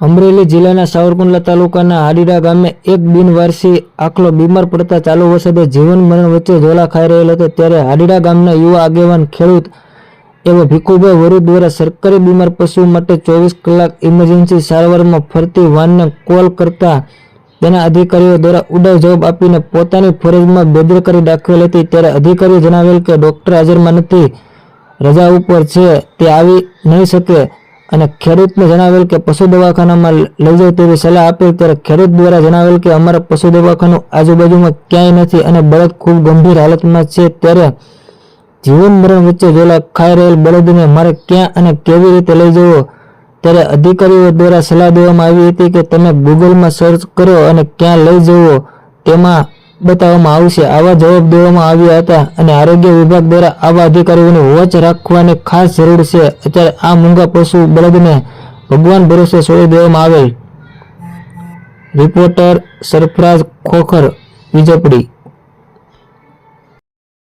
અમરેલી જિલ્લાના સાવરકુંડલા તાલુકાના હાડીડા ગામે એક બિનવારસી આખલો બીમાર પડતા ચાલુ વરસાદે જીવન મરણ વચ્ચે ઝોલા ખાઈ રહેલ હતો। ત્યારે હાડીડા ગામના યુવા આગેવાન ખેડૂત એવા ભીખુભાઈ વરુ દ્વારા સરકારી બીમાર પશુ માટે 24 કલાક ઇમરજન્સી સારવારમાં ફરતી વાનને કોલ કરતા તેના અધિકારીઓ દ્વારા ઉડાવ જવાબ આપીને પોતાની ફરજમાં બેદરકારી દાખવેલ હતી। ત્યારે અધિકારીઓ જણાવેલ કે ડોક્ટર હાજરમાં નથી, રજા ઉપર છે, તે આવી નહીં શકે અને ખેડૂતને જણાવેલ કે પશુ દવાખાનામાં લઈ જાવ તેવી સલાહ આપેલ। ત્યારે ખેડૂત દ્વારા જણાવેલ કે અમારા પશુ દવાખાનું આજુબાજુમાં ક્યાંય નથી અને બળદ ખૂબ ગંભીર હાલતમાં છે। ત્યારે જીવન મરણ વચ્ચે ઝોલા ખાઈ રહેલ બળદને મારે ક્યાં અને કેવી રીતે લઈ જવો? ત્યારે અધિકારીઓ દ્વારા સલાહ દેવામાં આવી હતી કે તમે ગૂગલમાં સર્ચ કરો અને ક્યાં લઈ જવો તેમાં બતાવવામાં આવશે। આવા જવાબ દેવામાં આવ્યા હતા અને આરોગ્ય વિભાગ દ્વારા આવા અધિકારીઓની વોચ રાખવાની ખાસ જરૂર છે। અત્યારે આ મૂંગા પશુ બળદને ભગવાન ભરોસે છોડી દેવામાં આવેલ। રિપોર્ટર સરફરાજ ખોખર, વિજયપુરી।